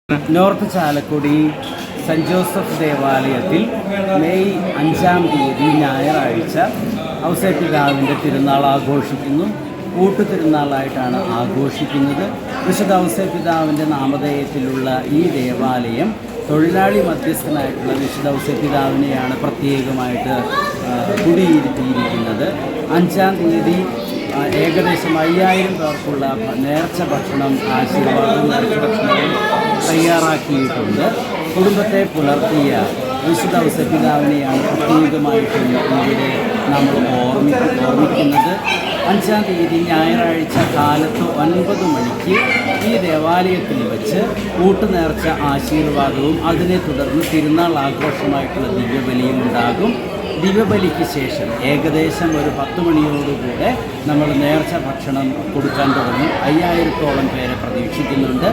North Chalakudy saint Joseph ദേവാലയത്തിൽ May 5-ാം തീയതി ഞായറാഴ്ച ഔസേപ്പിതാവിൻ്റെ തിരുനാൾ ആഘോഷിക്കുന്നു. കൂട്ടുതിരുനാളായിട്ടാണ് ആഘോഷിക്കുന്നത്. വിശുദ്ധ ഔസേപ്പിതാവിൻ്റെ നാമധേയത്തിലുള്ള ഈ ദേവാലയം തൊഴിലാളി മധ്യസ്ഥനായിട്ടുള്ള വിശുദ്ധ ഔസേപ്പിതാവിനെയാണ് പ്രത്യേകമായിട്ട് കുടിയിരുത്തിയിരിക്കുന്നത്. 5-ാം തീയതി ഏകദേശം 5000 പേർക്കുള്ള നേർച്ച ഭക്ഷണം ആശീർവാദം നേർച്ച ഭക്ഷണവും തയ്യാറാക്കിയിട്ടുണ്ട്. കുടുംബത്തെ പുലർത്തിയ വിശുദ്ധ ഔസേപ്പിതാവിനെയാണ് പ്രത്യേകമായിട്ടും ഇവിടെ നമ്മൾ ഓർമ്മിക്കുന്നത്. 5-ാം തീയതി ഞായറാഴ്ച കാലത്ത് 9 മണിക്ക് ഈ ദേവാലയത്തിൽ വെച്ച് കൂട്ടുനേർച്ച ആശീർവാദവും അതിനെ തുടർന്ന് തിരുനാൾ ആഘോഷമായിട്ടുള്ള ദിവ്യബലിയും ഉണ്ടാകും. ദിവ്യബലിക്ക് ശേഷം ഏകദേശം ഒരു 10 മണിയോടുകൂടെ നമ്മൾ നേർച്ച ഭക്ഷണം കൊടുക്കാൻ തുടങ്ങും. 5000-ഓളം പേരെ പ്രതീക്ഷിക്കുന്നുണ്ട്.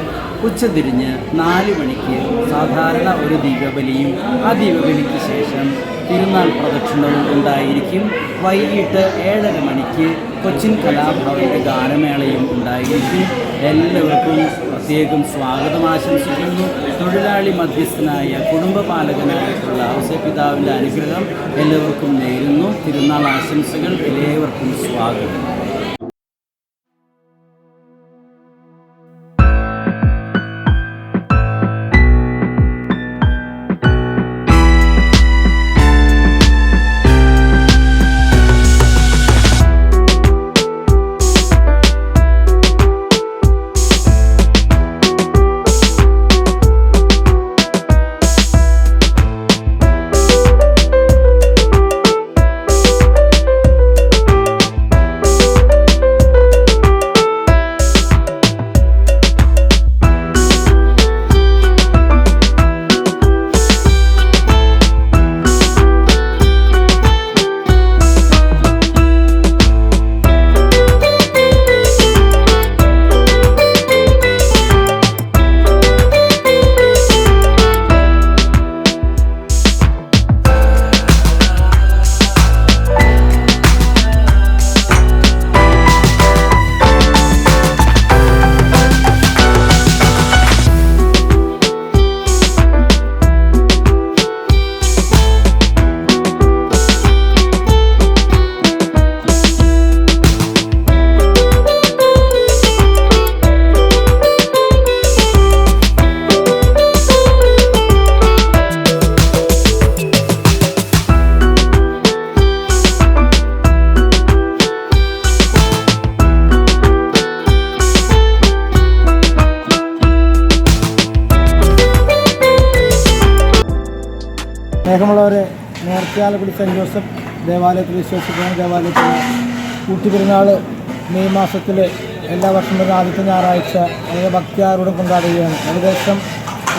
ഉച്ചതിരിഞ്ഞ് 4 മണിക്ക് സാധാരണ ഒരു ദിവ്യബലിയും ആ ദിവ്യബലിക്ക് ശേഷം തിരുനാൾ പ്രദക്ഷിണവും ഉണ്ടായിരിക്കും. വൈകിട്ട് 7:30 മണിക്ക് കൊച്ചിൻ കലാഭവൻ്റെ ഗാനമേളയും ഉണ്ടായിരിക്കും. എല്ലാവർക്കും പ്രത്യേകം സ്വാഗതം ആശംസിക്കുന്നു. തൊഴിലാളി മധ്യസ്ഥനായ കുടുംബപാലകനായിട്ടുള്ള ഔസേപ്പിതാവിൻ്റെ അനുഗ്രഹം എല്ലാവർക്കും നേരുന്നു. തിരുനാൾ ആശംസകൾ. എല്ലാവർക്കും സ്വാഗതം. സ്നേഹമുള്ളവരെ, നോർത്ത് ചാലക്കുടി സെൻറ് ജോസഫ് ദേവാലയത്തിൽ വിശ്വസിക്കുന്ന ദേവാലയത്തിൽ കൂട്ടുപെരുന്നാൾ മെയ് മാസത്തിൽ എല്ലാ വർഷവും ആദ്യത്തെ ഞായറാഴ്ച വളരെ ഭക്തിയാരോടും കൊണ്ടാടുകയാണ്. ഏകദേശം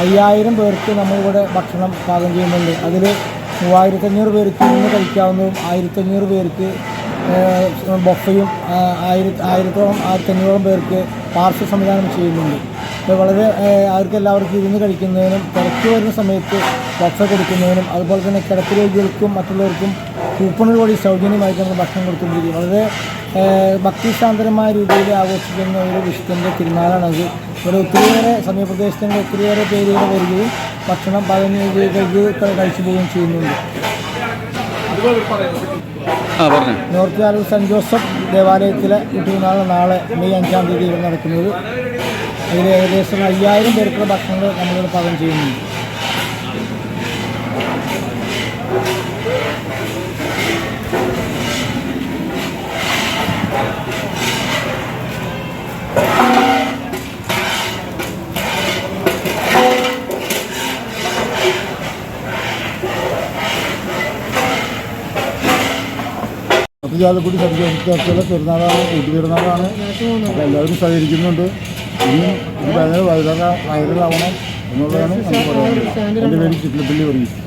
5000 പേർക്ക് നമ്മളിവിടെ ഭക്ഷണം പാകം ചെയ്യുന്നുണ്ട്. അതിൽ 3500 പേർക്ക് ഇന്ന് കഴിക്കാവുന്നതും 1500 പേർക്ക് ബൊഫയും 1500 പേർക്ക് പാർശ്വ സംവിധാനം ചെയ്യുന്നുണ്ട്. അപ്പോൾ വളരെ അവർക്കെല്ലാവർക്കും ഇരുന്ന് കഴിക്കുന്നതിനും തിരക്ക് വരുന്ന സമയത്ത് ബൊഫ കൊടുക്കുന്നതിനും അതുപോലെ തന്നെ കിടപ്പ് രോഗികൾക്കും മറ്റുള്ളവർക്കും കൂപ്പണുകൾ വഴി സൗജന്യമായിട്ട് നമ്മൾ ഭക്ഷണം കൊടുത്തുകൊണ്ടിരിക്കും. വളരെ ഭക്തിശാന്തരമായ രീതിയിൽ ആഘോഷിക്കുന്ന ഒരു വിശുദ്ധൻ്റെ തിരുനാളാണത്. ഇവിടെ ഒത്തിരിയേറെ സമീപപ്രദേശത്തിൻ്റെ ഒത്തിരിയേറെ പേരുകൾ വരികയും ഭക്ഷണം കഴിച്ചു പോവുകയും ചെയ്യുന്നുണ്ട്. നോർത്ത് ചാലക്കുടി സെൻറ് ജോസഫ് ദേവാലയത്തിലെ തിരുനാൾ നാളെ മെയ് 5-ാം തീയതി നടക്കുന്നത്. അതിൽ ഏകദേശം 5000 പേർക്കുള്ള ഭക്ഷണങ്ങൾ നമ്മളിവിടെ പാകം ചെയ്യുന്നുണ്ട്. ചാലക്കുടി സെൻറ് ജോസഫ് ചർച്ചിലെ പെരുന്നാളാണ്, കൂട്ടുപെരുന്നാളാണ്. അപ്പോൾ എല്ലാവരും സഹകരിക്കുന്നുണ്ട്. ഇനിയും ഇത് ഭയങ്കര വൈറലാവണം എന്നുള്ളതാണ് നമുക്ക് പറയാനുള്ളത്. എൻ്റെ പേര് ചിറ്റിലപ്പള്ളി പറയും.